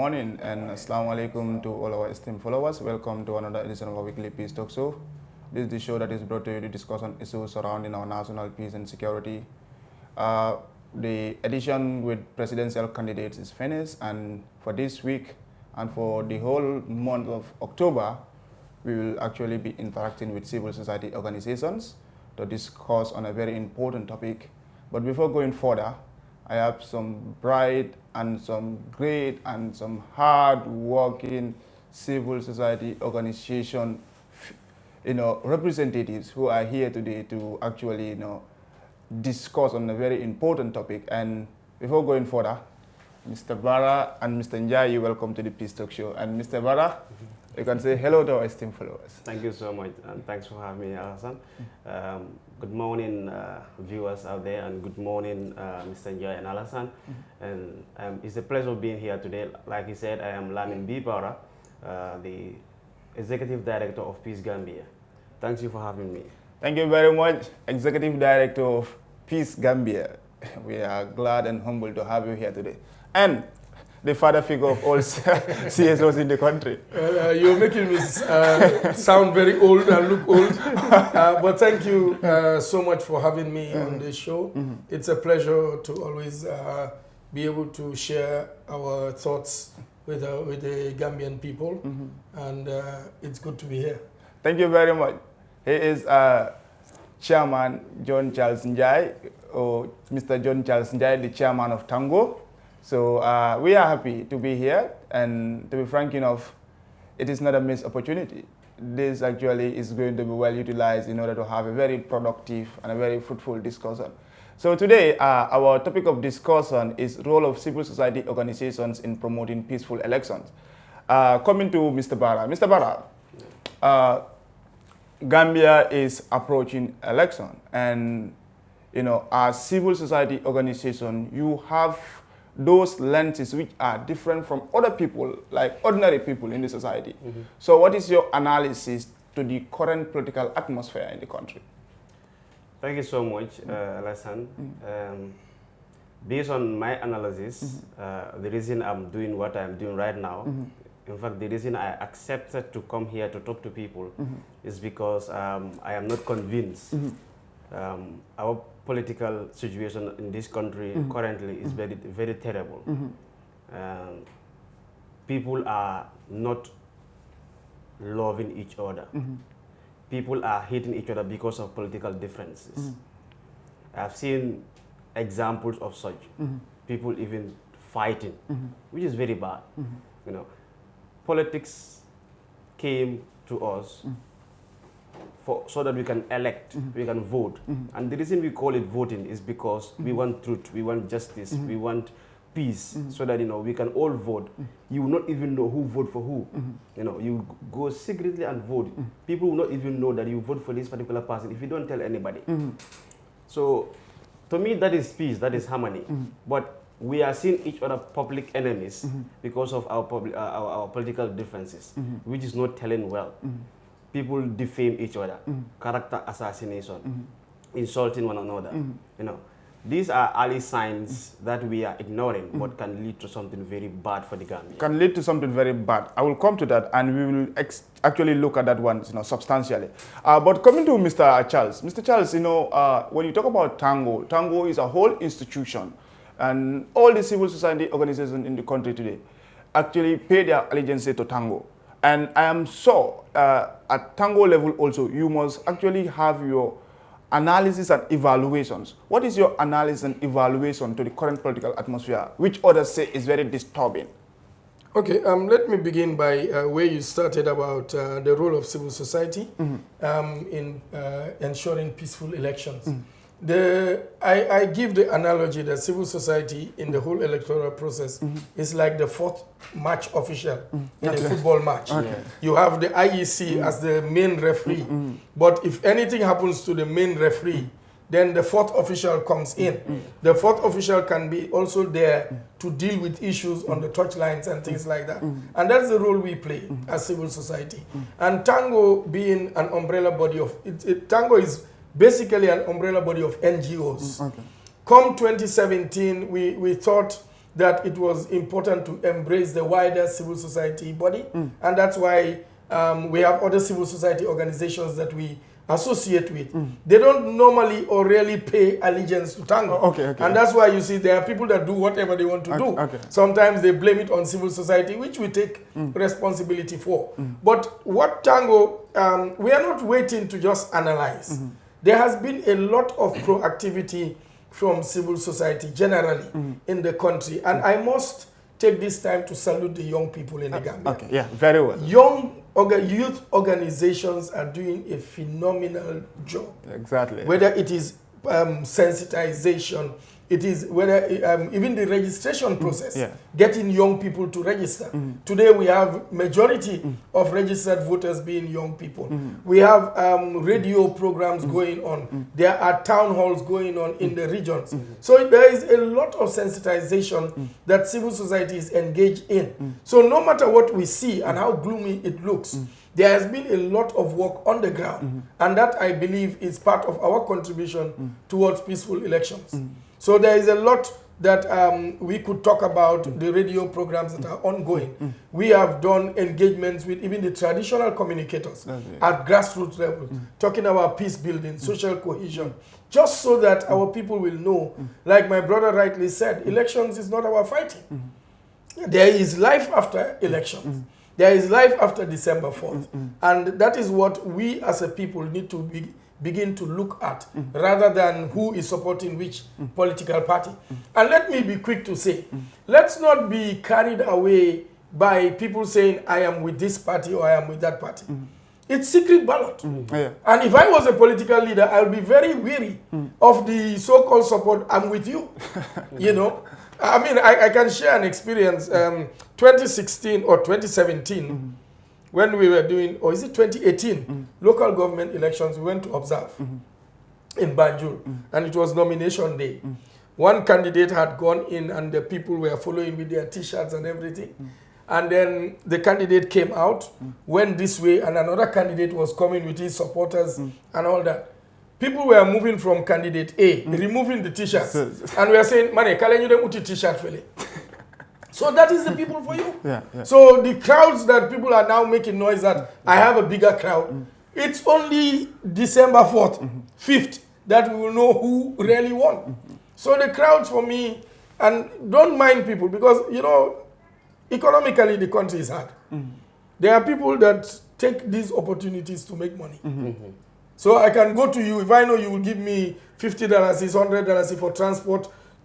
morning and assalamu alaikum to all our esteemed followers. Welcome to another edition of our weekly Peace Talk Show. This is the show that is brought to you to discuss on issues surrounding our national peace and security. The edition with presidential candidates is finished, and for this week and for the whole month of October, we will actually be interacting with civil society organizations to discuss on a very important topic. But before going further, I have some bright and some great and some hard-working civil society organization, representatives who are here today to actually, discuss on a very important topic. And before going further, Mr. Barra and Mr. Njie, welcome to the Peace Talk Show. And Mr. Barra, you can say hello to our esteemed followers. Thank you so much, and thanks for having me, Alasan. Good morning, viewers out there, and good morning, Mr. Njie and Alasan. And it's a pleasure being here today. Like he said, I am Lamin B, Barra, the Executive Director of Peace Gambia. Thank you for having me. Thank you very much, Executive Director of Peace Gambia. We are glad and humbled to have you here today. And the father figure of all CSOs in the country. You're making me sound very old and look old. But thank you so much for having me on this show. It's a pleasure to always be able to share our thoughts with the Gambian people. And it's good to be here. Thank you very much. He is Chairman John Charles Njie, or Mr. John Charles Njie, the Chairman of TANGO. So we are happy to be here, and to be frank enough, it is not a missed opportunity. This actually is going to be well utilized in order to have a very productive and a very fruitful discussion. So today, our topic of discussion is role of civil society organizations in promoting peaceful elections. Coming to Mr. Barra. Mr. Barra, Gambia is approaching election, and as civil society organization, you have those lenses which are different from other people, like ordinary people in the society. So what is your analysis to the current political atmosphere in the country? Thank you so much, Alasan. Based on my analysis, the reason I'm doing what I'm doing right now, in fact, the reason I accepted to come here to talk to people is because I am not convinced our political situation in this country currently is very, very terrible. People are not loving each other. People are hating each other because of political differences. I've seen examples of such. People even fighting, which is very bad. Politics came to us so that we can elect, we can vote. And the reason we call it voting is because we want truth, we want justice, we want peace, so that we can all vote. You will not even know who vote for who. You go secretly and vote. People will not even know that you vote for this particular person if you don't tell anybody. So to me, that is peace, that is harmony. But we are seeing each other public enemies because of our political differences, which is not telling well. People defame each other, character assassination, insulting one another. These are early signs that we are ignoring, but can lead to something very bad for the Gambia. Can lead to something very bad. I will come to that, and we will actually look at that one, substantially. But coming to Mr. Charles, Mr. Charles, when you talk about TANGO, TANGO is a whole institution, and all the civil society organizations in the country today actually pay their allegiance to TANGO. And I am sure at TANGO level also, you must actually have your analysis and evaluations. What is your analysis and evaluation to the current political atmosphere, which others say is very disturbing? Okay, let me begin by where you started about the role of civil society in ensuring peaceful elections. I give the analogy that civil society in the whole electoral process is like the fourth match official in a football match. You have the IEC as the main referee, but if anything happens to the main referee, then the fourth official comes in. The fourth official can be also there to deal with issues on the touchlines and things like that. And that's the role we play as civil society. And TANGO being an umbrella body of, TANGO is basically an umbrella body of NGOs. Come 2017, we thought that it was important to embrace the wider civil society body, and that's why we have other civil society organizations that we associate with. They don't normally or rarely pay allegiance to Tango. And that's why you see there are people that do whatever they want to do. Sometimes they blame it on civil society, which we take responsibility for. But what Tango, we are not waiting to just analyze. There has been a lot of proactivity from civil society generally in the country. And I must take this time to salute the young people in the Gambia. Very well. Youth organizations are doing a phenomenal job. Exactly. Whether it is sensitization, it is whether even the registration process, getting young people to register. Today we have majority of registered voters being young people. We have radio programs going on. There are town halls going on in the regions. So there is a lot of sensitization that civil society is engaged in. So no matter what we see and how gloomy it looks, there has been a lot of work on the ground. And that, I believe, is part of our contribution towards peaceful elections. So there is a lot that we could talk about, the radio programs that are ongoing. We have done engagements with even the traditional communicators at grassroots level, talking about peace building, social cohesion, just so that our people will know, like my brother rightly said, elections is not about fighting. There is life after elections. There is life after December 4th. And that is what we as a people need to begin to look at, rather than who is supporting which political party. And let me be quick to say, let's not be carried away by people saying, I am with this party or I am with that party. It's secret ballot. And if I was a political leader, I'll be very weary of the so-called support, I'm with you. You know? I mean, I can share an experience. 2016 or 2017, when we were doing, or is it 2018, local government elections, we went to observe in Banjul, and it was nomination day. One candidate had gone in, and the people were following with their T-shirts and everything. And then the candidate came out, went this way, and another candidate was coming with his supporters and all that. People were moving from candidate A, removing the T-shirts, and we are saying, "Mane, kalen you dem uti T-shirt fele." So that is the people for you. So the crowds that people are now making noise that I have a bigger crowd, it's only December 4th, 5th that we will know who really won. So the crowds for me, and don't mind people, because, you know, economically the country is hard. There are people that take these opportunities to make money. So I can go to you, if I know you will give me $50, $100 for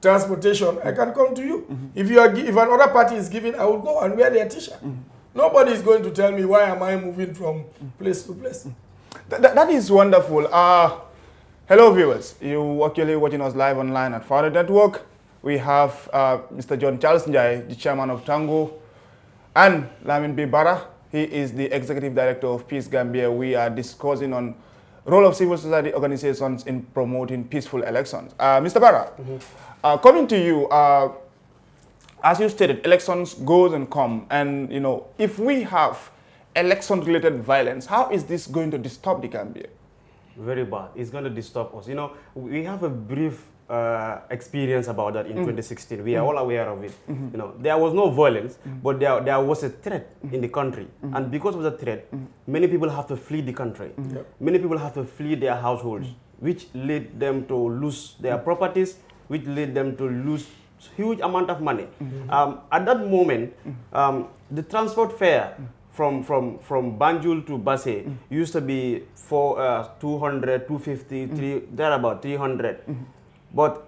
transportation, I can come to you. If another party is giving, I will go and wear their T-shirt. Nobody is going to tell me why am I moving from place to place. That is wonderful. Hello viewers, you actually watching us live online at Farad Network. We have Mr. Charles Njie, the chairman of TANGO, and Lamin B. Barra. He is the Executive Director of Peace Gambia. We are discussing on role of civil society organizations in promoting peaceful elections. Mr. Barra, coming to you, as you stated, elections goes and come, and you know, if we have election-related violence, how is this going to disturb the Gambia? Very bad. It's going to disturb us. You know, we have a brief experience about that in 2016. We are all aware of it. You know, there was no violence, but there was a threat in the country, and because of the threat, many people have to flee the country. Many people have to flee their households, which led them to lose their properties, which led them to lose huge amount of money. At that moment, the transport fare from Banjul to Basse used to be for 200, 250, thereabout 300. But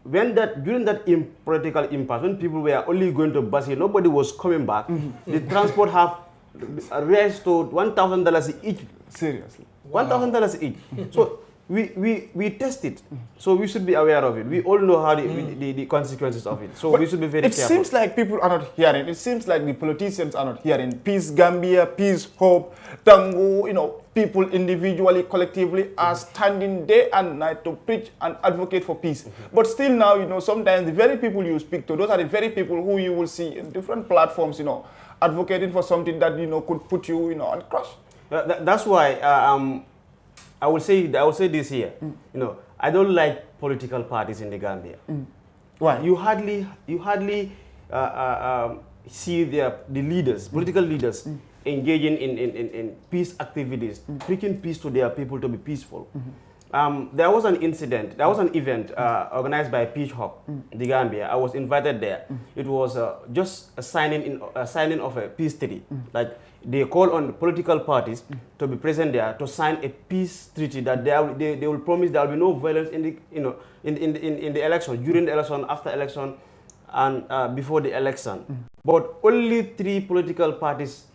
when during that political impasse, when people were only going to Basse, nobody was coming back. The transport have raised to $1,000 each. Seriously, $1,000 each. So we test it, so we should be aware of it. We all know how the consequences of it, so we should be very careful. It seems like people are not hearing. It seems like the politicians are not hearing. Peace Gambia, Peace Hope, Tango, you know, people individually, collectively are standing day and night to preach and advocate for peace. But still now, you know, sometimes the very people you speak to, those are the very people who you will see in different platforms, you know, advocating for something that, you know, could put you, you know, on crush. That's why I will say this here. You know, I don't like political parties in the Gambia. Why? You hardly see the leaders, political leaders, engaging in peace activities, preaching peace to their people to be peaceful. There was an incident, there was an event organized by Peace Hub, the Gambia. I was invited there. It was just a signing of a peace treaty. Like they call on the political parties to be present there to sign a peace treaty that they will promise there will be no violence in the in the election, during the election, after election, and before the election. But only 3 political parties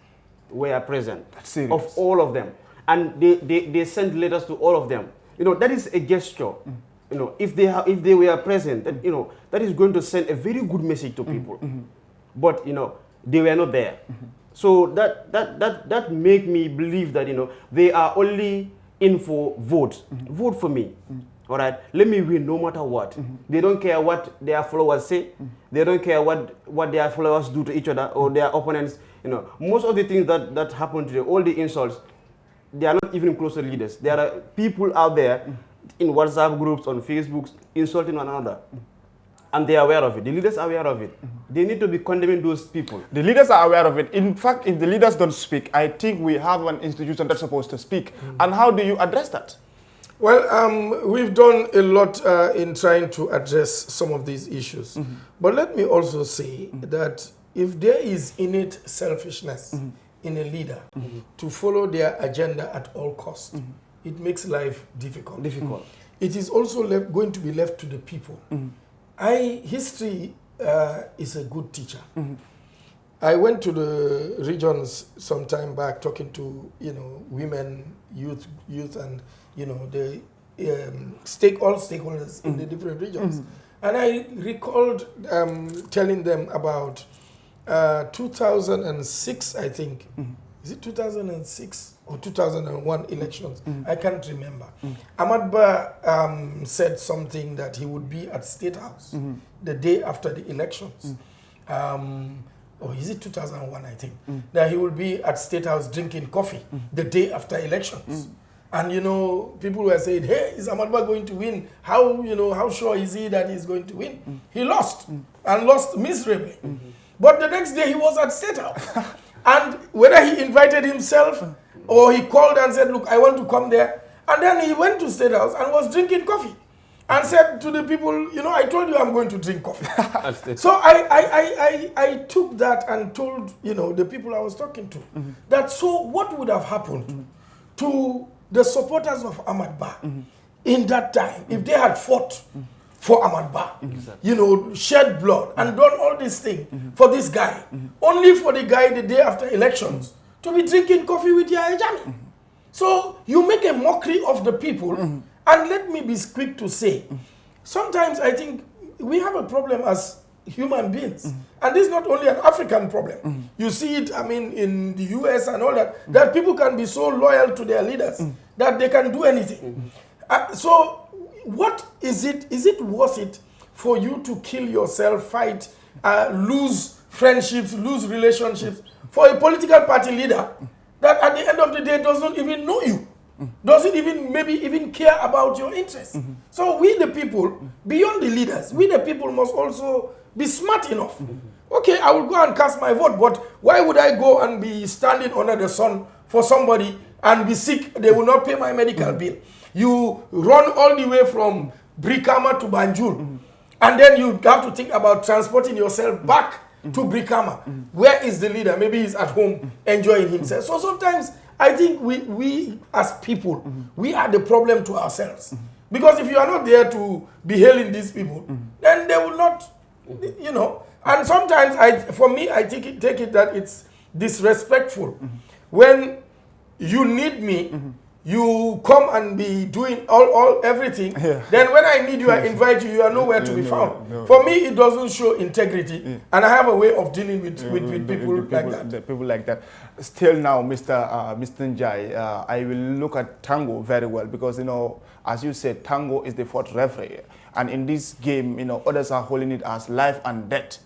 were present of all of them, and they sent letters to all of them. That is a gesture. If they were present, that, that is going to send a very good message to people. But they were not there. So that make me believe that they are only in for votes. Vote for me. All right, let me win no matter what. They don't care what their followers say. They don't care what their followers do to each other or their opponents. Most of the things that happen today, all the insults, they are not even close to leaders. There are people out there in WhatsApp groups, on Facebook, insulting one another. And they are aware of it. The leaders are aware of it. They need to be condemning those people. The leaders are aware of it. In fact, if the leaders don't speak, I think we have an institution that's supposed to speak. And how do you address that? Well, we've done a lot in trying to address some of these issues. But let me also say that if there is innate selfishness in a leader to follow their agenda at all costs, it makes life difficult. It is also going to be left to the people. History is a good teacher. I went to the regions some time back talking to women, youth, and the all stakeholders in the different regions, and I recalled telling them about 2006, I think. Is it 2006 or 2001 elections? I can't remember. Ahmad Ba said something that he would be at State House the day after the elections. Or is it 2001, I think? That he will be at State House drinking coffee the day after elections. And people were saying, hey, is Ahmad Ba going to win? How sure is he that he's going to win? He lost, and lost miserably. But the next day he was at State House. And whether he invited himself or he called and said, look, I want to come there. And then he went to State House and was drinking coffee and said to the people, I told you I'm going to drink coffee. So I took that and told, the people I was talking to, that so what would have happened to the supporters of Ahmad Ba in that time if they had fought for Ahmad Ba, shed blood and done all these things for this guy, only for the guy the day after elections to be drinking coffee with Yahya Jammeh. So you make a mockery of the people, and let me be quick to say, sometimes I think we have a problem as human beings, and this is not only an African problem. You see it, in the US and all that, that people can be so loyal to their leaders that they can do anything. So what is it? Is it worth it for you to kill yourself, fight, lose friendships, lose relationships for a political party leader that at the end of the day doesn't even know you, doesn't even maybe care about your interests? So we the people, beyond the leaders, we the people must also be smart enough. Okay, I will go and cast my vote, but why would I go and be standing under the sun for somebody and be sick? They will not pay my medical bill. You run all the way from Brikama to Banjul, and then you have to think about transporting yourself back to Brikama. Where is the leader? Maybe he's at home enjoying himself. So sometimes I think we as people, we are the problem to ourselves. Because if you are not there to be hailing these people, then they will not, And sometimes, I take it that it's disrespectful. When you need me, you come and be doing everything. Then when I need you, I invite you, you are nowhere to be found. For me, it doesn't show integrity. And I have a way of dealing with people like that. People like that. Still now, Mr. Njie, I will look at TANGO very well because, as you said, TANGO is the fourth referee. And in this game, others are holding it as life and death.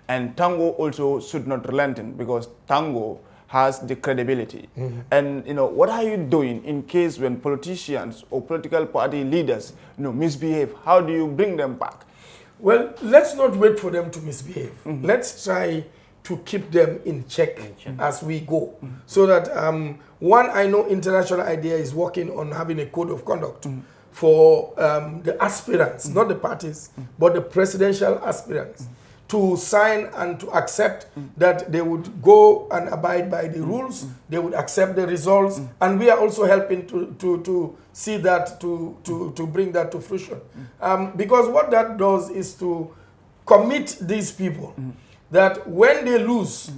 And TANGO also should not relent because TANGO has the credibility. And what are you doing in case when politicians or political party leaders misbehave? How do you bring them back? Well, let's not wait for them to misbehave. Let's try to keep them in check as we go. So that, one, I know International IDEA is working on having a code of conduct for the aspirants, not the parties, but the presidential aspirants, to sign and to accept that they would go and abide by the rules, they would accept the results, and we are also helping to see that, to bring that to fruition. Because what that does is to commit these people that when they lose,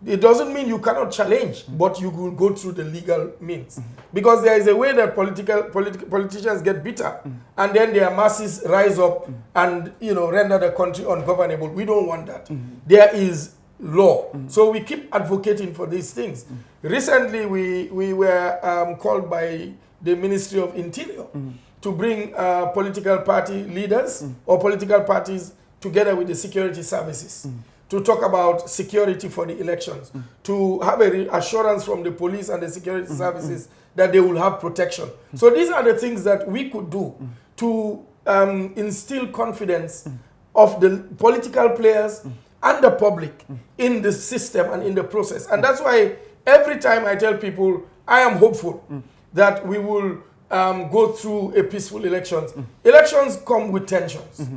it doesn't mean you cannot challenge, but you will go through the legal means. Because there is a way that politicians get bitter, and then their masses rise up and render the country ungovernable. We don't want that. There is law. So we keep advocating for these things. Recently, we were called by the Ministry of Interior to bring political party leaders or political parties together with the security services to talk about security for the elections, to have a assurance from the police and the security services that they will have protection. So these are the things that we could do to instill confidence of the political players and the public in the system and in the process. And that's why every time I tell people, I am hopeful that we will go through a peaceful elections. Elections come with tensions.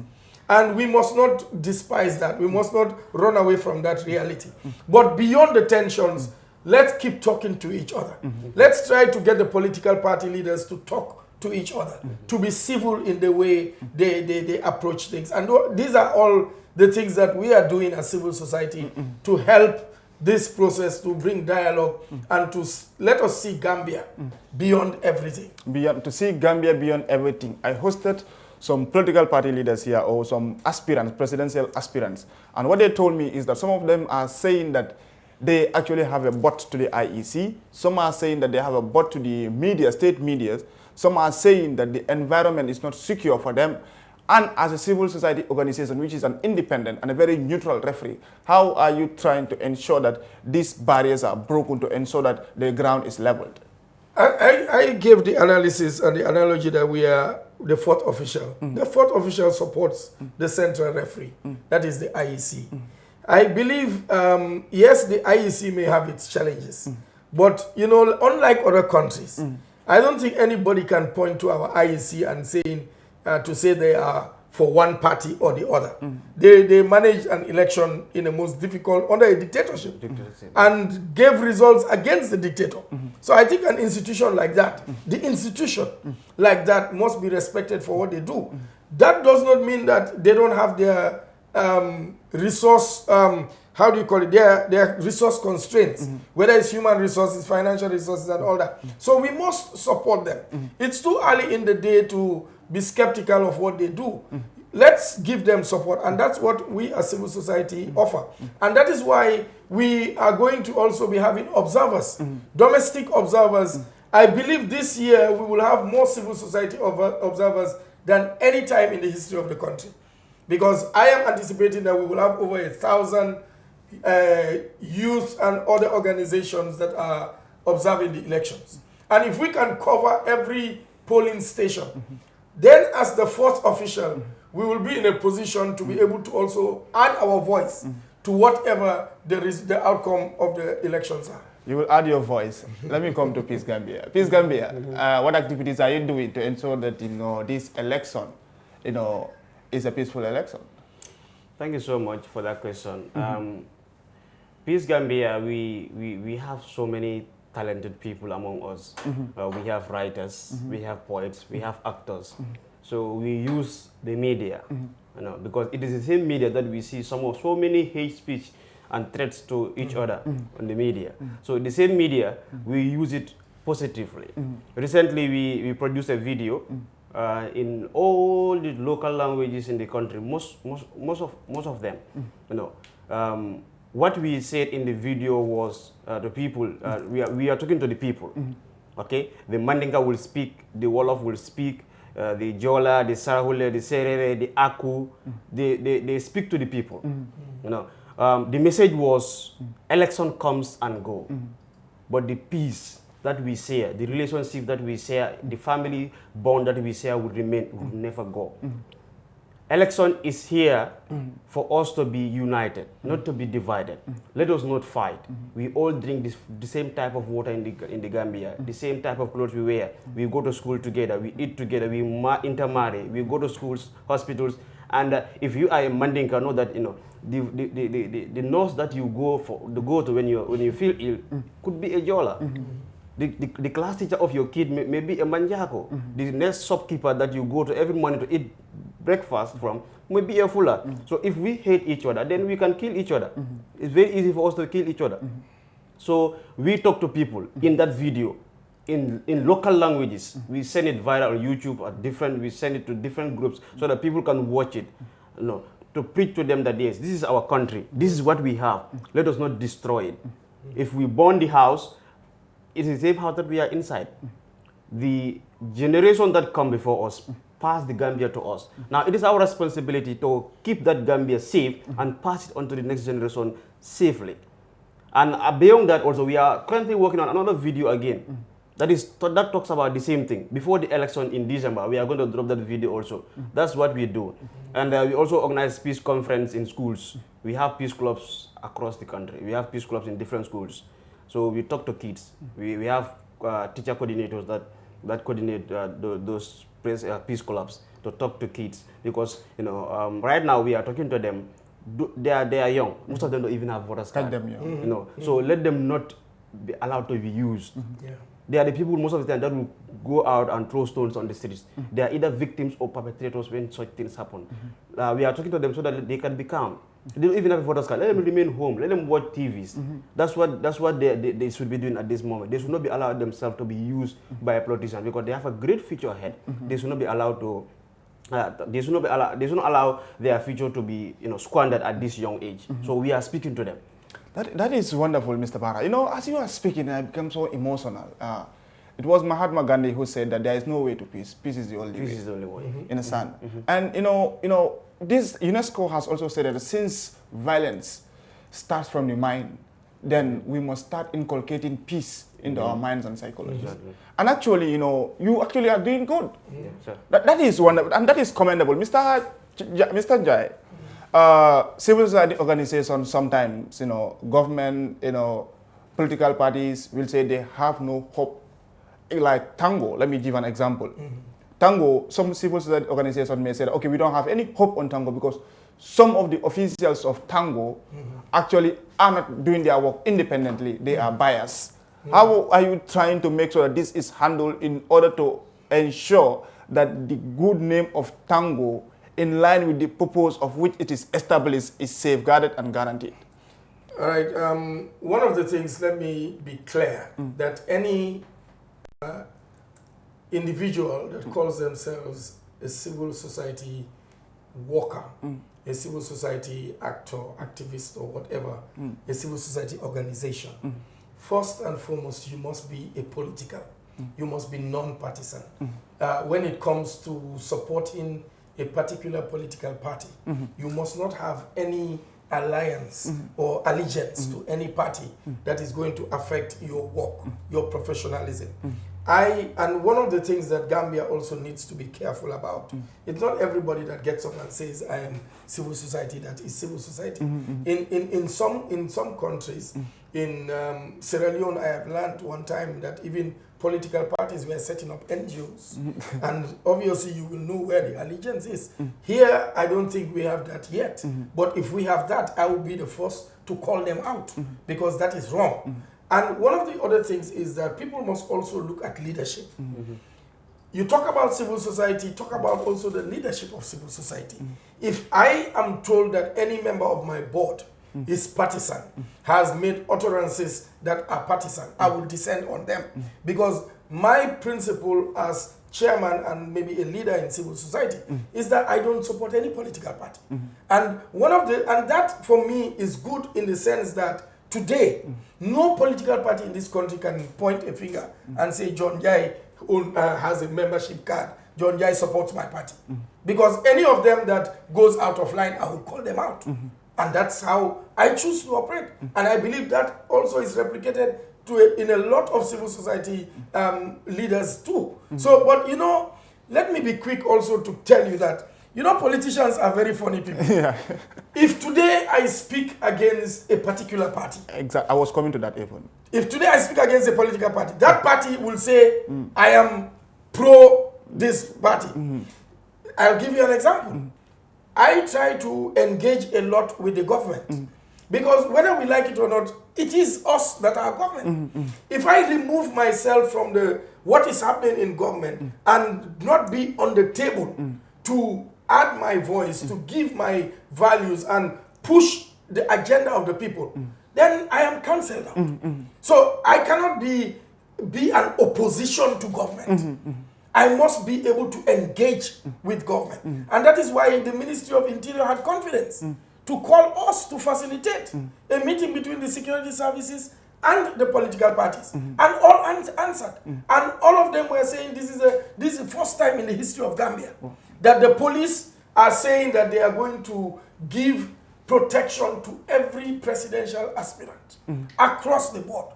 And we must not despise that. We must not run away from that reality. But beyond the tensions, let's keep talking to each other. Let's try to get the political party leaders to talk to each other, to be civil in the way they approach things. And these are all the things that we are doing as civil society to help this process, to bring dialogue and to let us see Gambia beyond everything. To see Gambia beyond everything. I hosted some political party leaders here, or some aspirants, presidential aspirants. And what they told me is that some of them are saying that they actually have a bot to the IEC. Some are saying that they have a bot to the media, state media. Some are saying that the environment is not secure for them. And as a civil society organization, which is an independent and a very neutral referee, how are you trying to ensure that these barriers are broken, to ensure that the ground is leveled? I gave the analysis and the analogy that we are the fourth official. The fourth official supports the central referee, that is the IEC. I believe, yes, the IEC may have its challenges, but unlike other countries, I don't think anybody can point to our IEC and say they are for one party or the other. They managed an election in the most difficult, under a dictatorship, and gave results against the dictator. So I think an institution like that, the institution like that must be respected for what they do. That does not mean that they don't have their resource, how do you call it, their resource constraints, whether it's human resources, financial resources, and all that. So we must support them. It's too early in the day to be skeptical of what they do. Let's give them support, and that's what we as civil society offer. And that is why we are going to also be having observers, domestic observers. I believe this year we will have more civil society observers than any time in the history of the country. Because I am anticipating that we will have over 1,000 youth and other organizations that are observing the elections. And if we can cover every polling station, then as the fourth official, we will be in a position to be able to also add our voice to whatever the outcome of the elections are. You will add your voice. Let me come to Peace Gambia. Peace Gambia, what activities are you doing to ensure that this election, is a peaceful election? Thank you so much for that question. Peace Gambia, we have so many talented people among us. We have writers, we have poets, we have actors. So we use the media, because it is the same media that we see so many hate speech and threats to each other on the media. So the same media, we use it positively. Recently, we produced a video in all the local languages in the country, most of them. What we said in the video was the people. We are talking to the people. Okay, the Mandinka will speak, the Wolof will speak, the Jola, the Sarahule, the Serere, the Aku. They speak to the people. The message was election comes and go, but the peace that we share, the relationship that we share, the family bond that we share would remain, would never go. Election is here for us to be united, not to be divided. Let us not fight. We all drink the same type of water in the Gambia, the same type of clothes we wear. We go to school together, we eat together, we intermarry, we go to schools, hospitals. And if you are a Mandinka, know that the nurse that you go to when you feel ill could be a Jola. The class teacher of your kid may be a Manjako. The next shopkeeper that you go to every morning to eat breakfast from may be a Fula. So if we hate each other, then we can kill each other. It's very easy for us to kill each other. So we talk to people in that video in local languages. We send it viral on YouTube or we send it to different groups so that people can watch it. To preach to them that yes, this is our country. This is what we have. Let us not destroy it. If we burn the house, it is the same house that we are inside. The generation that come before us pass the Gambia to us. Now it is our responsibility to keep that Gambia safe and pass it on to the next generation safely. And beyond that also, we are currently working on another video again. That talks about the same thing. Before the election in December, we are going to drop that video also. That's what we do. And we also organize peace conference in schools. We have peace clubs across the country. We have peace clubs in different schools. So we talk to kids. We have teacher coordinators that coordinate those peace clubs to talk to kids. Because right now we are talking to them. They are young. Most of them don't even have voters card. So let them not be allowed to be used. They are the people most of the time that will go out and throw stones on the streets. They are either victims or perpetrators when such things happen. We are talking to them so that they can be calm. They don't even have a voters card. Let them remain home. Let them watch TVs. That's what they should be doing at this moment. They should not be allowed themselves to be used by a politician because they have a great future ahead. They should not be allowed to. They should not allow their future to be squandered at this young age. So we are speaking to them. That is wonderful, Mr. Barra. As you are speaking, I become so emotional. It was Mahatma Gandhi who said that there is no way to peace. Peace is the only way. Peace is the only way. Understand? And this UNESCO has also said that since violence starts from the mind, then we must start inculcating peace into our minds and psychology. Exactly. And actually, you actually are doing good. Sure. That is wonderful, and that is commendable, Mr. Njie. Civil society organizations sometimes, government, political parties will say they have no hope. Like TANGO, let me give an example. TANGO, some civil society organizations may say, okay, we don't have any hope on TANGO because some of the officials of TANGO actually are not doing their work independently. They are biased. How are you trying to make sure that this is handled in order to ensure that the good name of TANGO, in line with the purpose of which it is established, is safeguarded and guaranteed? All right. One of the things, let me be clear, that any individual that calls themselves a civil society worker, a civil society actor, activist, or whatever, a civil society organization, first and foremost, you must be apolitical. You must be non-partisan. When it comes to supporting a particular political party, you must not have any alliance or allegiance to any party that is going to affect your work, your professionalism. And one of the things that Gambia also needs to be careful about, it's not everybody that gets up and says, I am civil society, that is civil society. In some countries, in Sierra Leone, I have learned one time that even political parties were setting up NGOs. And obviously you will know where the allegiance is. Here, I don't think we have that yet. But if we have that, I will be the first to call them out because that is wrong. And one of the other things is that people must also look at leadership. You talk about civil society, talk about also the leadership of civil society. If I am told that any member of my board is partisan, has made utterances that are partisan, I will descend on them. Because my principle as chairman and maybe a leader in civil society is that I don't support any political party. And that for me is good in the sense that today, no political party in this country can point a finger and say John Njie has a membership card. John Njie supports my party. Because any of them that goes out of line, I will call them out. And that's how I choose to operate. And I believe that also is replicated in a lot of civil society leaders too. So, but let me be quick also to tell you that You know, politicians are very funny people. Yeah. If today I speak against a particular party, Exactly. I was coming to that even. if today I speak against a political party, that party will say, I am pro this party. I'll give you an example. I try to engage a lot with the government because whether we like it or not, it is us that are government. If I remove myself from what is happening in government and not be on the table to add my voice, to give my values and push the agenda of the people, then I am cancelled out. So I cannot be an opposition to government. I must be able to engage with government. And that is why the Ministry of Interior had confidence to call us to facilitate a meeting between the security services and the political parties. And all answered. And all of them were saying this is the first time in the history of Gambia that the police are saying that they are going to give protection to every presidential aspirant across the board.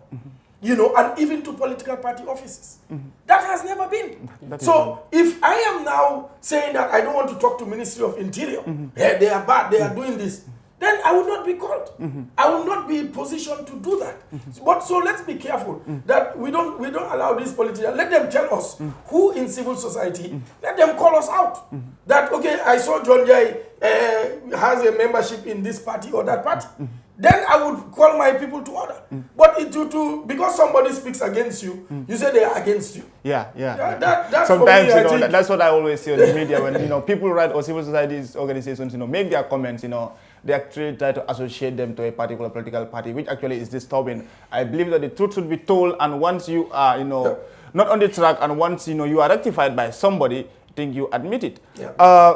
You know, and even to political party offices. That has never been. So if I am now saying that I don't want to talk to Ministry of Interior, they are bad, they are doing this, then I will not be called. I will not be in position to do that. But so let's be careful that we don't allow these politicians. Let them tell us who in civil society. Let them call us out. That okay, I saw John Njie has a membership in this party or that party. Then I would call my people to order. But because somebody speaks against you, you say they are against you. Yeah. That's Sometimes, for me, that's what I always see on the media when, people write or civil societies organizations, make their comments, they actually try to associate them to a particular political party, which actually is disturbing. I believe that the truth should be told, and once you are, not on the track, and once, you are rectified by somebody, I think you admit it. Yeah.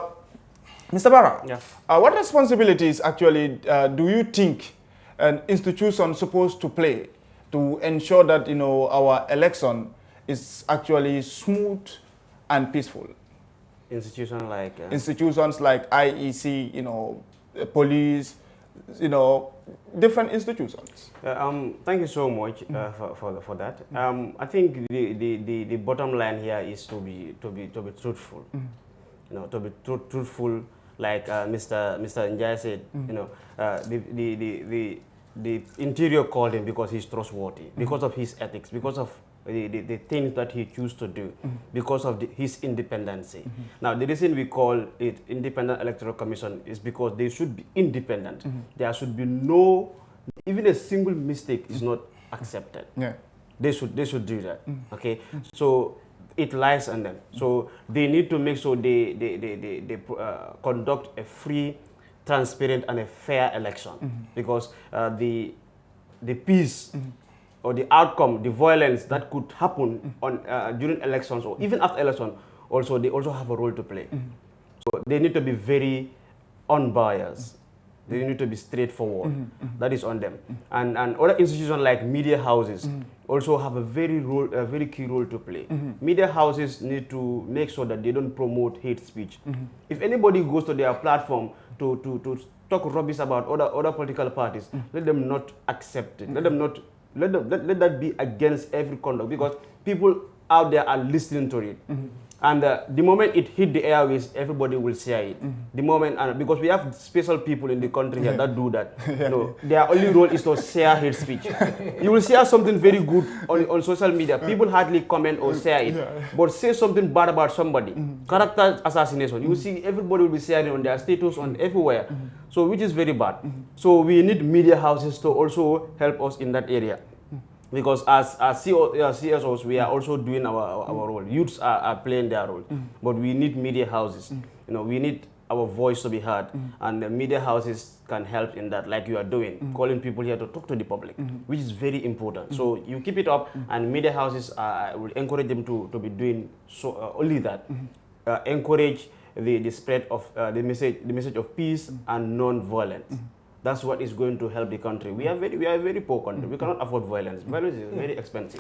Mr. Barra, Yeah. What responsibilities actually do you think an institution supposed to play to ensure that our election is actually smooth and peaceful? Institutions like IEC, police, different institutions. Thank you so much for that. I think the bottom line here is to be truthful. To be truthful. Like Mr. Njie said, the Interior called him because he's trustworthy, because of his ethics, because of the things that he chooses to do, because of his independency. Now, the reason we call it Independent Electoral Commission is because they should be independent. There should be even a single mistake is not accepted. Yeah. They should do that. Okay, so it lies on them. So they need to make sure they conduct a free, transparent, and a fair election, because the peace or the outcome, the violence that could happen during elections or even after election, they also have a role to play. So they need to be very unbiased. They need to be straightforward. That is on them. And other institutions like media houses also have a very key role to play. Media houses need to make sure that they don't promote hate speech. If anybody goes to their platform to talk rubbish about other political parties, let them not accept it. Let that be against every conduct, because people out there are listening to it. And the moment it hit the airways, everybody will share it. The moment, because we have special people in the country here that do that. Their only role is to share hate speech. You will share something very good on social media. People hardly comment or share it. But say something bad about somebody, character assassination, you will see everybody will be sharing on their status, on everywhere. So which is very bad. So we need media houses to also help us in that area. Because as CSOs, we are also doing our role. Youths are playing their role. But we need media houses. We need our voice to be heard. And the media houses can help in that, like you are doing, calling people here to talk to the public, which is very important. So you keep it up, and media houses will encourage them to be doing only that. Encourage the spread of the message of peace and non-violence. That's what is going to help the country. We are a very poor country. We cannot afford violence. Violence is very expensive.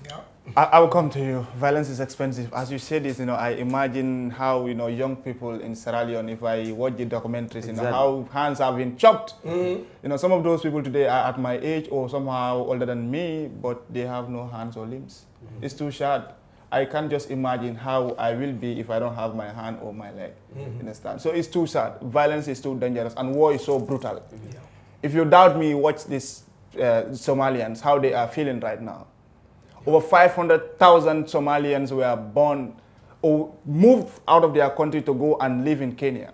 Yeah. I will come to you. Violence is expensive. As you said this, I imagine how young people in Sierra Leone, if I watch the documentaries, Exactly. How hands have been chopped. Some of those people today are at my age or somehow older than me, but they have no hands or limbs. It's too sad. I can't just imagine how I will be if I don't have my hand or my leg. Understand? So it's too sad. Violence is too dangerous, and war is so brutal. Yeah. If you doubt me, watch these Somalians, how they are feeling right now. Over 500,000 Somalians were born or moved out of their country to go and live in Kenya.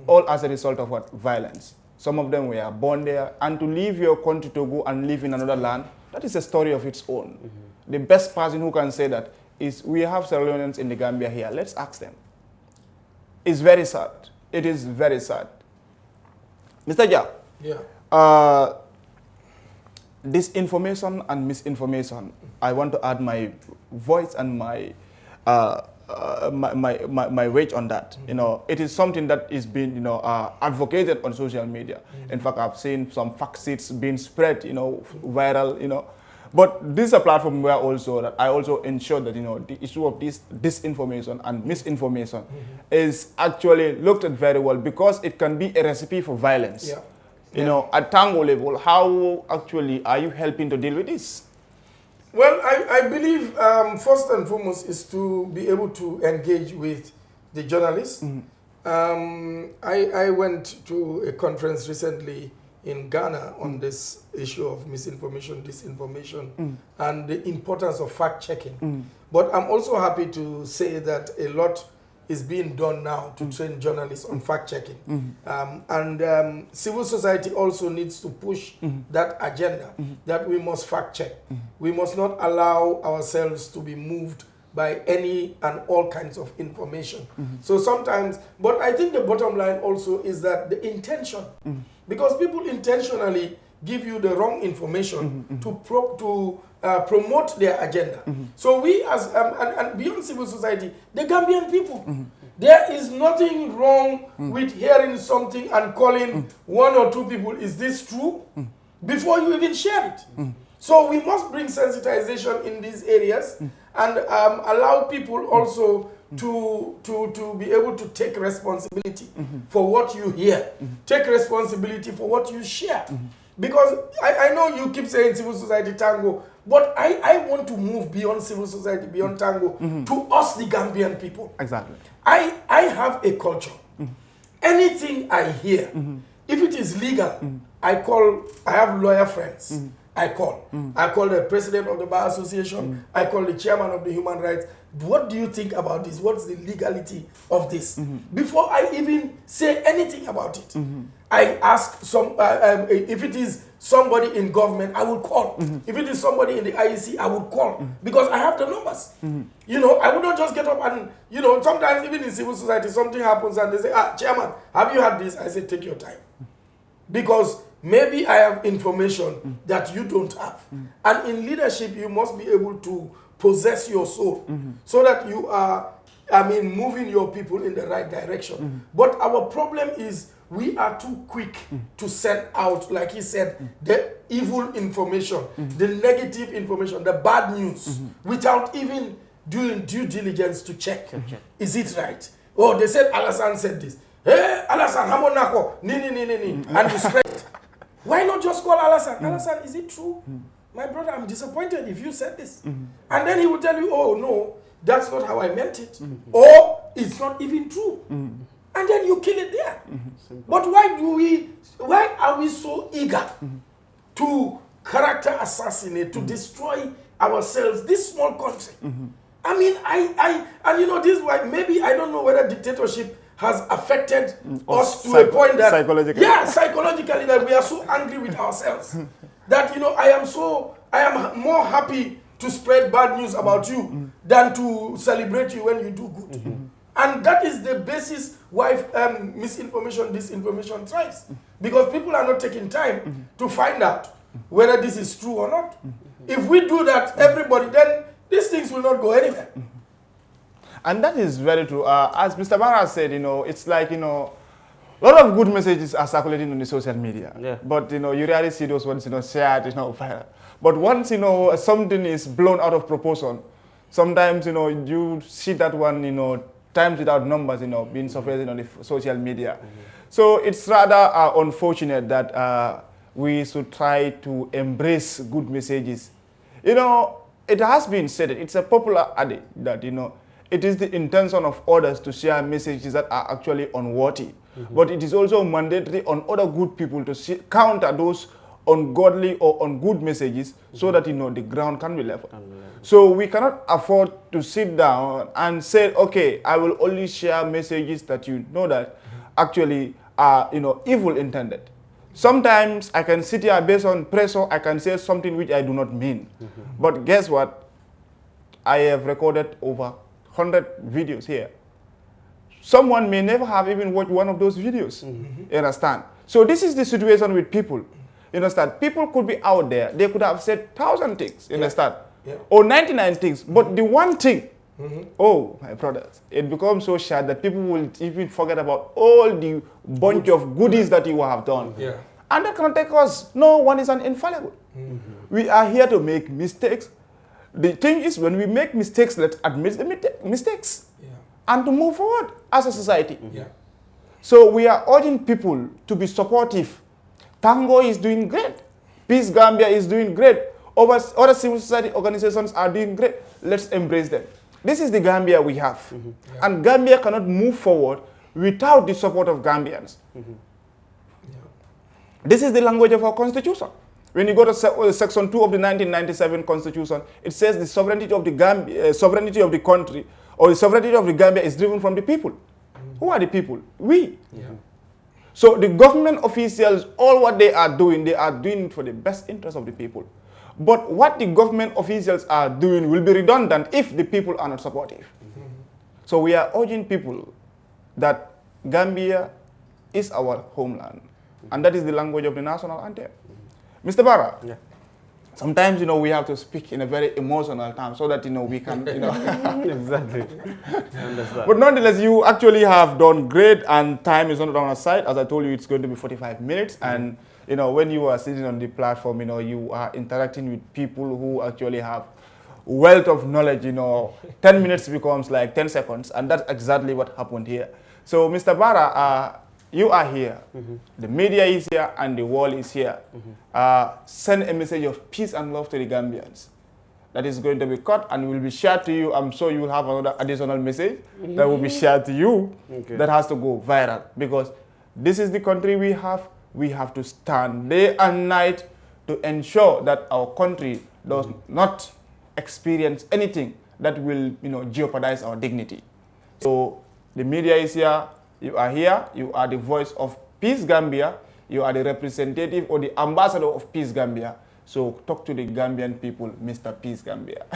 All as a result of what? Violence. Some of them were born there, and to leave your country to go and live in another land, that is a story of its own. The best person who can say that is, we have Sierra Leoneans in the Gambia here. Let's ask them. It's very sad. It is very sad. Mr. Ja, disinformation and misinformation, I want to add my voice and my my weight on that. You know, it is something that is being, you know, advocated on social media. In fact, I've seen some fact sheets being spread, you know, viral, you know. But this is a platform where also that I also ensure that, you know, the issue of this disinformation and misinformation is actually looked at very well, because it can be a recipe for violence. Yeah. You know, at Tango level, how actually are you helping to deal with this? Well, I believe first and foremost is to be able to engage with the journalists. I went to a conference recently in Ghana on this issue of misinformation, disinformation, and the importance of fact-checking. But I'm also happy to say that a lot is being done now to train journalists on fact-checking. And civil society also needs to push that agenda, that we must fact-check. We must not allow ourselves to be moved by any and all kinds of information. So sometimes, but I think the bottom line also is that the intention, because people intentionally give you the wrong information to promote their agenda. So we as, and beyond civil society, the Gambian people, there is nothing wrong with hearing something and calling one or two people, is this true? Before you even share it. So we must bring sensitization in these areas and allow people also to be able to take responsibility for what you hear, take responsibility for what you share. Because I know you keep saying civil society Tango, but I want to move beyond civil society, beyond Tango, to us, the Gambian people. Exactly. I have a culture. Anything I hear, if it is legal, I have lawyer friends. I call the president of the Bar Association. I call the chairman of the human rights. What do you think about this? What's the legality of this? Before I even say anything about it, I ask some, if it is somebody in government, I will call. If it is somebody in the IEC, I will call. Because I have the numbers. You know, I would not just get up and, you know, sometimes even in civil society, something happens and they say, chairman, have you had this? I say, take your time. Because maybe I have information that you don't have. And in leadership, you must be able to possess your soul so that you are, moving your people in the right direction. But our problem is we are too quick to send out, like he said, the evil information, the negative information, the bad news, without even doing due diligence to check. Is it right? Oh, they said Alassane said this. Hey, Alassane, hamonako, ni, and you spread it. Why not just call Alassane? Alassane, is it true? My brother, I'm disappointed if you said this. And then he will tell you, oh, no, that's not how I meant it. Or it's not even true. And then you kill it there. But why are we so eager to character assassinate, to destroy ourselves, this small country? I mean, and you know, this is why maybe I don't know whether dictatorship has affected us to a point that psychologically that we are so angry with ourselves that, you know, I am more happy to spread bad news about you than to celebrate you when you do good. And that is the basis why misinformation, disinformation thrives. Because people are not taking time to find out whether this is true or not. If we do that, everybody, then these things will not go anywhere. And that is very true. As Mr. Barra said, you know, it's like, you know, a lot of good messages are circulating on the social media. Yeah. But, you know, you rarely see those ones, you know, shared, you know, viral. But once, you know, something is blown out of proportion, sometimes, you know, you see that one, you know, times without numbers, you know, being surfacing on the social media. So it's rather unfortunate that we should try to embrace good messages. You know, it has been said, it's a popular adage that, it is the intention of others to share messages that are actually unworthy. But it is also mandatory on other good people to counter those ungodly or ungood messages so that, the ground can be level. So we cannot afford to sit down and say, okay, I will only share messages that that actually are, evil intended. Sometimes I can sit here based on pressure, I can say something which I do not mean. But guess what? I have recorded over 100 videos here. Someone may never have even watched one of those videos. You understand? So this is the situation with people. You understand? People could be out there, they could have said 1,000 things, you understand? Or 99 things, but the one thing, oh, my brothers, it becomes so sad that people will even forget about all the bunch of goodies that you have done. And that cannot take us. No one is infallible. We are here to make mistakes. The thing is, when we make mistakes, let's admit the mistakes and to move forward as a society. So we are urging people to be supportive. TANGO is doing great. Peace Gambia is doing great. Other civil society organizations are doing great. Let's embrace them. This is the Gambia we have. And Gambia cannot move forward without the support of Gambians. This is the language of our constitution. When you go to section 2 of the 1997 constitution, it says the sovereignty of the Gambia, sovereignty of the country, or the sovereignty of the Gambia is driven from the people. Who are the people? We. So the government officials, all what they are doing for the best interest of the people. But what the government officials are doing will be redundant if the people are not supportive. So we are urging people that Gambia is our homeland. And that is the language of the national anthem. Mr. Barra, sometimes, we have to speak in a very emotional time so that, we can, Exactly. I understand. But nonetheless, you actually have done great, and time is not on our side. As I told you, it's going to be 45 minutes. And, when you are sitting on the platform, you are interacting with people who actually have wealth of knowledge, 10 minutes becomes like 10 seconds. And that's exactly what happened here. So, Mr. Barra, you are here, the media is here, and the world is here. Send a message of peace and love to the Gambians. That is going to be cut and will be shared to you. I'm sure you will have another additional message that will be shared to you that has to go viral. Because this is the country we have. We have to stand day and night to ensure that our country does not experience anything that will, jeopardize our dignity. So the media is here. You are here, you are the voice of Peace Gambia, you are the representative or the ambassador of Peace Gambia. So talk to the Gambian people, Mr. Peace Gambia.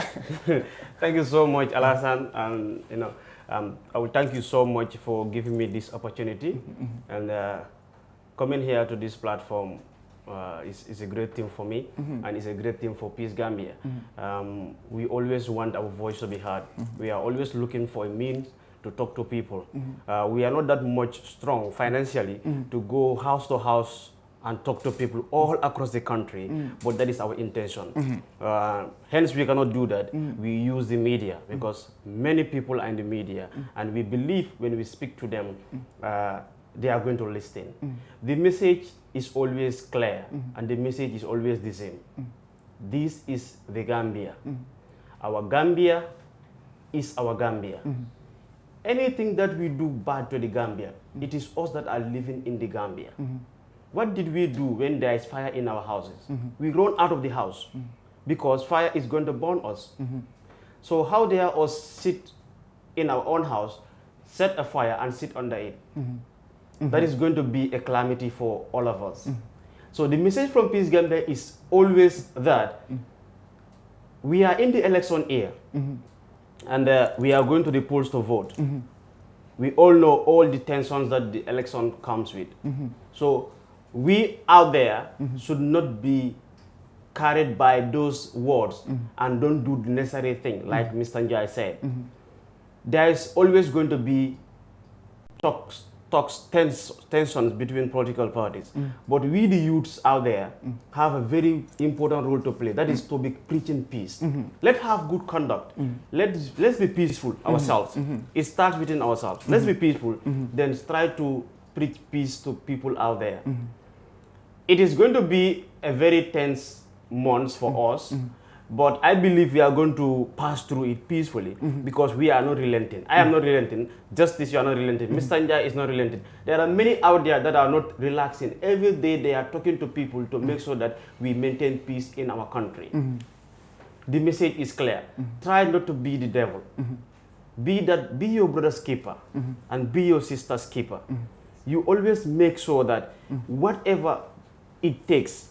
Thank you so much, Alassane. And I will thank you so much for giving me this opportunity. And coming here to this platform is a great thing for me, and it's a great thing for Peace Gambia. We always want our voice to be heard. We are always looking for a means to talk to people. We are not that much strong financially to go house to house and talk to people all across the country, but that is our intention. Hence, we cannot do that. We use the media because many people are in the media, and we believe when we speak to them, they are going to listen. The message is always clear, and the message is always the same. This is the Gambia. Our Gambia is our Gambia. Anything that we do bad to the Gambia, it is us that are living in the Gambia. What did we do when there is fire in our houses? We run out of the house because fire is going to burn us. So how dare us sit in our own house, set a fire and sit under it? That is going to be a calamity for all of us. So the message from Peace Gambia is always that we are in the election year. And we are going to the polls to vote. We all know all the tensions that the election comes with. So we out there should not be carried by those words and don't do the necessary thing, like Mr. Njie said. There is always going to be tensions between political parties. But we, the youths out there, have a very important role to play. That is to be preaching peace. Let's have good conduct. Let's be peaceful ourselves. It starts within ourselves. Let's be peaceful. Then try to preach peace to people out there. It is going to be a very tense month for us But I believe we are going to pass through it peacefully because we are not relenting. I am not relenting. Justice, you are not relenting. Mr. Njie is not relenting. There are many out there that are not relaxing. Every day they are talking to people to make sure that we maintain peace in our country. The message is clear. Try not to be the devil. Be your brother's keeper and be your sister's keeper. You always make sure that whatever it takes,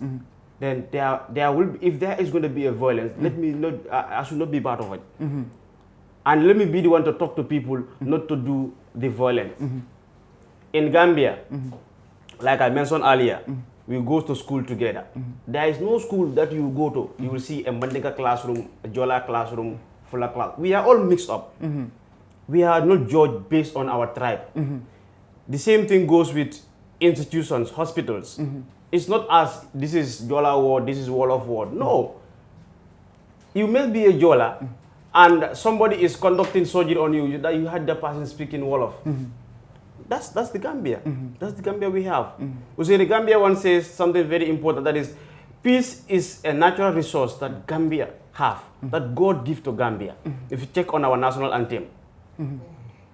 then there will be, if there is going to be a violence, let me not, I should not be part of it. And let me be the one to talk to people not to do the violence. In Gambia, like I mentioned earlier, we go to school together. There is no school that you go to, you will see a Mandinka classroom, a Jola classroom, Fula class. We are all mixed up. We are not judged based on our tribe. The same thing goes with institutions, hospitals. It's not as this is Jola ward, this is Wolof ward. No. You may be a Jola and somebody is conducting surgery on you, that you had the person speaking Wolof. That's the Gambia. That's the Gambia we have. We say the Gambia one says something very important, that is, peace is a natural resource that Gambia have, that God gives to Gambia. If you check on our national anthem,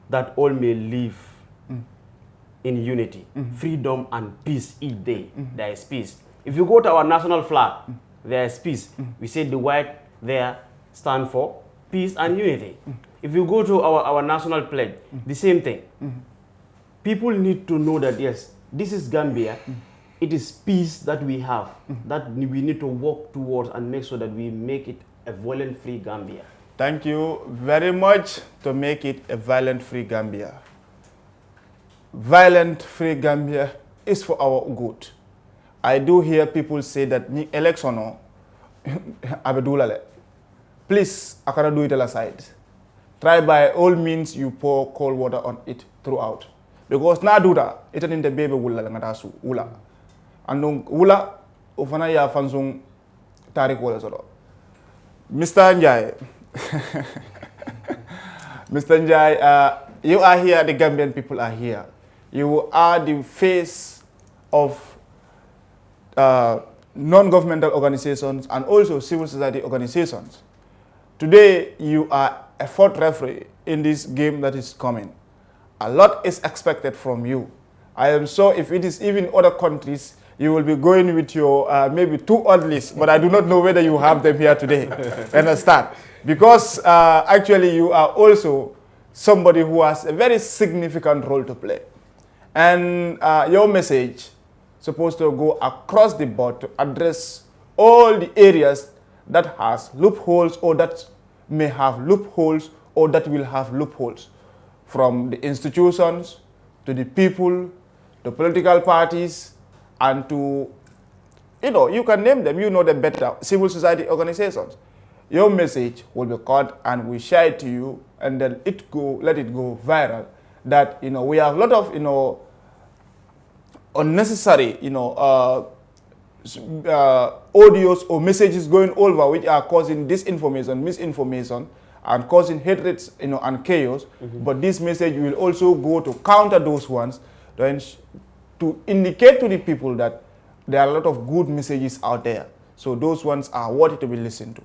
that all may live in unity, freedom and peace each day. There is peace. If you go to our national flag, there is peace. We say the white there stand for peace and unity. If you go to our national pledge, the same thing. People need to know that yes, this is Gambia. It is peace that we have, that we need to work towards and make sure that we make it a violent-free Gambia. Thank you very much to make it a violent-free Gambia. Violent-free Gambia is for our good. I do hear people say that ni election abedulale. Please, I cannot do it aside. Try by all means you pour cold water on it throughout. Because na do that, it in the baby wula ngatasu wula. And wula ofana ya fansung tarik wala solo. Mr. Njie, Mr. Njie, you are here, the Gambian people are here. You are the face of non-governmental organizations and also civil society organizations. Today, you are a fourth referee in this game that is coming. A lot is expected from you. I am sure if it is even other countries, you will be going with your maybe 2 odd lists, but I do not know whether you have them here today. Understand? Because actually you are also somebody who has a very significant role to play. And your message supposed to go across the board to address all the areas that has loopholes or that may have loopholes or that will have loopholes, from the institutions to the people, the political parties, and to, you can name them, you know them better, civil society organizations. Your message will be caught and we share it to you, and then let it go viral. That, we have a lot of, unnecessary, audios or messages going over which are causing disinformation, misinformation, and causing hatred, and chaos. But this message will also go to counter those ones, to indicate to the people that there are a lot of good messages out there. So those ones are worthy to be listened to.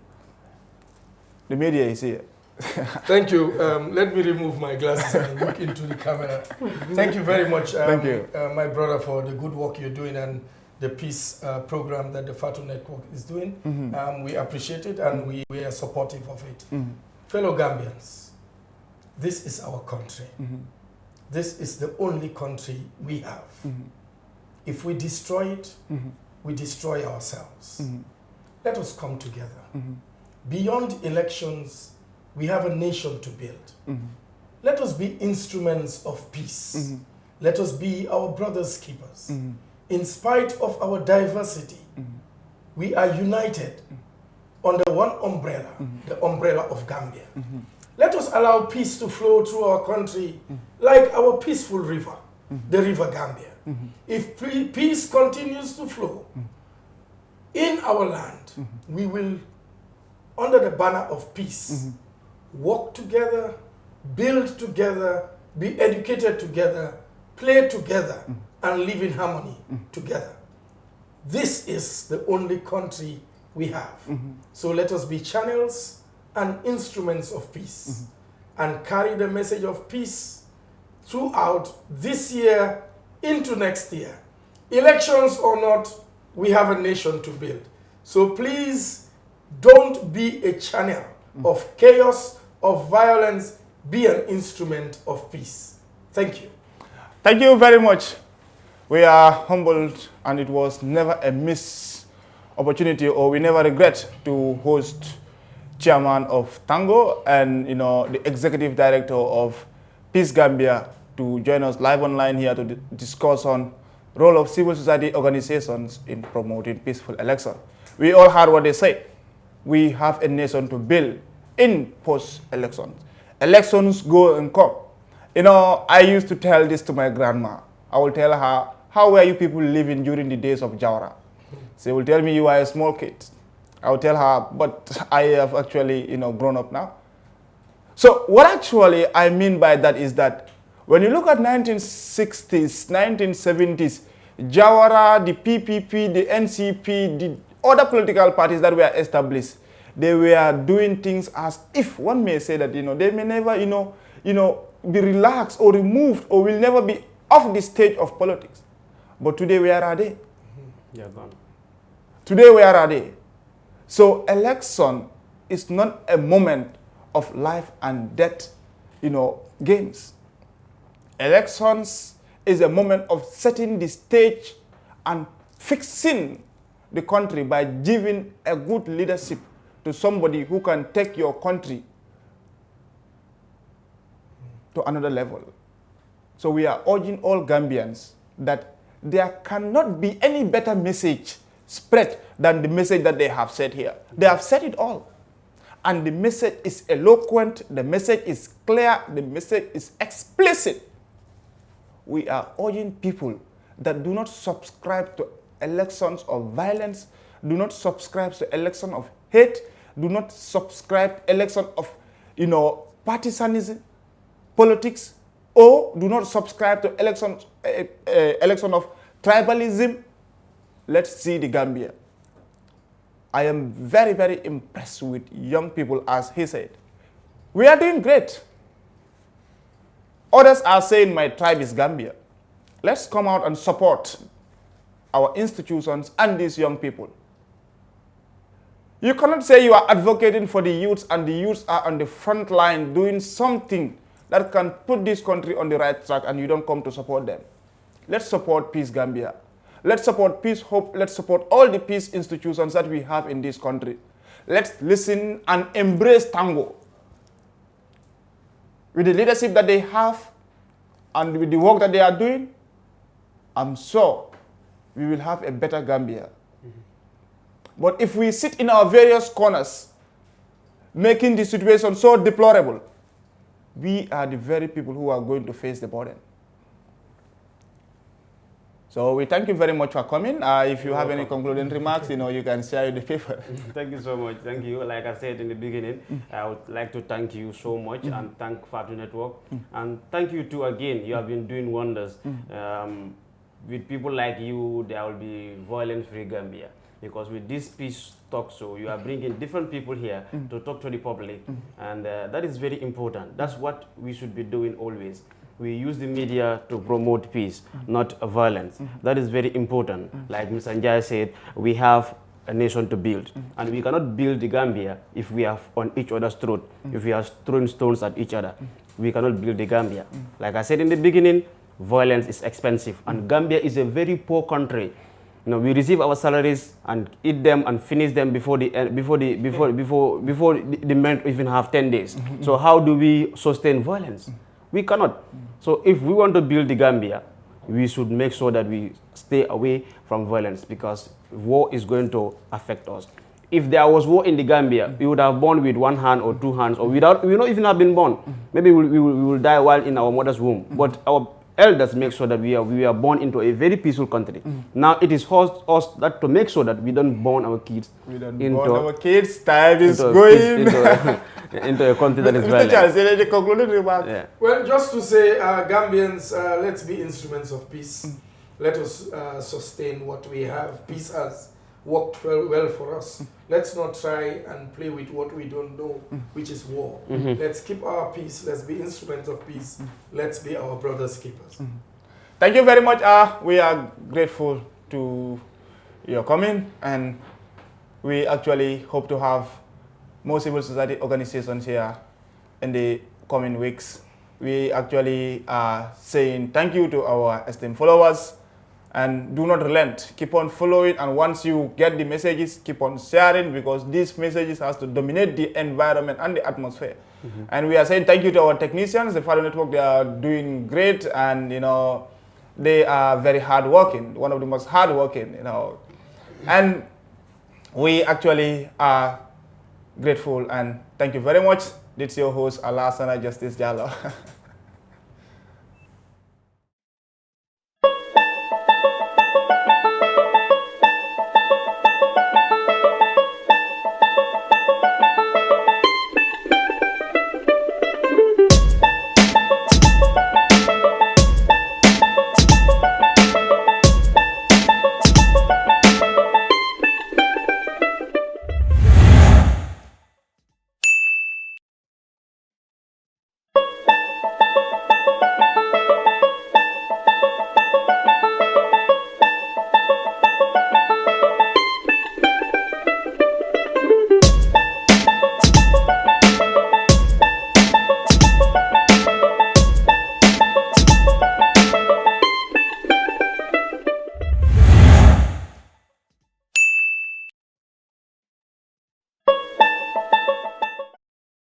The media is here. Thank you. Let me remove my glasses and look into the camera. Thank you very much, Thank you. my brother, for the good work you're doing and the peace program that the Fatu Network is doing. We appreciate it and we are supportive of it. Fellow Gambians, this is our country. This is the only country we have. If we destroy it, we destroy ourselves. Let us come together. Beyond elections, we have a nation to build. Let us be instruments of peace. Let us be our brothers' keepers. In spite of our diversity, we are united under one umbrella, the umbrella of Gambia. Let us allow peace to flow through our country like our peaceful river, the River Gambia. If peace continues to flow in our land, we will, under the banner of peace, work together, build together, be educated together, play together, and live in harmony together. This is the only country we have. So let us be channels and instruments of peace and carry the message of peace throughout this year into next year. Elections or not, we have a nation to build. So please don't be a channel of chaos, of violence, be an instrument of peace. Thank you. Thank you very much. We are humbled, and it was never a missed opportunity, or we never regret to host Chairman of TANGO and the Executive Director of Peace Gambia to join us live online here to discuss on role of civil society organizations in promoting peaceful election. We all heard what they said. We have a nation to build in post-elections. Elections go and come. I used to tell this to my grandma. I will tell her, how were you people living during the days of Jawara? She will tell me, you are a small kid. I will tell her, but I have actually, grown up now. So what actually I mean by that is that when you look at 1960s, 1970s, Jawara, the PPP, the NCP, the other political parties that were established, they were doing things as if, one may say that, they may never, be relaxed or removed or will never be off the stage of politics. But today, where are they? They are gone. Today, where are they? So election is not a moment of life and death, games. Elections is a moment of setting the stage and fixing the country by giving a good leadership to somebody who can take your country to another level. So we are urging all Gambians that there cannot be any better message spread than the message that they have said here. They have said it all. And the message is eloquent, the message is clear, the message is explicit. We are urging people that do not subscribe to elections of violence, do not subscribe to election of hate, do not subscribe to election of, partisanism, politics, or do not subscribe to election of tribalism. Let's see the Gambia. I am very, very impressed with young people, as he said. We are doing great. Others are saying my tribe is Gambia. Let's come out and support our institutions and these young people. You cannot say you are advocating for the youth and the youths are on the front line doing something that can put this country on the right track and you don't come to support them. Let's support Peace Gambia. Let's support Peace Hope. Let's support all the peace institutions that we have in this country. Let's listen and embrace TANGO. With the leadership that they have and with the work that they are doing, I'm sure we will have a better Gambia. But if we sit in our various corners, making the situation so deplorable, we are the very people who are going to face the burden. So we thank you very much for coming. If you have any concluding remarks, you can share with the people. Thank you so much. Thank you. Like I said in the beginning, I would like to thank you so much and thank Fatu Network. And thank you too again. You have been doing wonders. With people like you, there will be violence-free Gambia. Because with this peace talk show, you are bringing different people here to talk to the public. And that is very important. That's what we should be doing always. We use the media to promote peace, not violence. That is very important. Like Mr. Njie said, we have a nation to build. And we cannot build the Gambia if we are on each other's throat, if we are throwing stones at each other. We cannot build the Gambia. Like I said in the beginning, violence is expensive. And Gambia is a very poor country. We receive our salaries and eat them and finish them before the month even have 10 days. So how do we sustain violence? We cannot. So if we want to build the Gambia, we should make sure that we stay away from violence because war is going to affect us. If there was war in the Gambia, we would have born with one hand or two hands, or without, we would not even have been born. Maybe we will die while in our mother's womb. But our elders make sure that we are born into a very peaceful country. Now it is us that to make sure that we don't born our kids time is going into a country that is violent. Yeah. Well, just to say, Gambians, let's be instruments of peace. Let us sustain what we have. Peace has worked well for us. Let's not try and play with what we don't know, which is war. Let's keep our peace. Let's be instruments of peace. Let's be our brothers' keepers. Thank you very much. We are grateful to your coming, and we actually hope to have more civil society organizations here in the coming weeks. We actually are saying thank you to our esteemed followers, and do not relent. Keep on following, and once you get the messages, keep on sharing, because these messages has to dominate the environment and the atmosphere. And we are saying thank you to our technicians. The Fado Network, they are doing great, and they are very hardworking, one of the most hardworking, and we actually are grateful, and thank you very much. This is your host, Alassana Justice Jallo.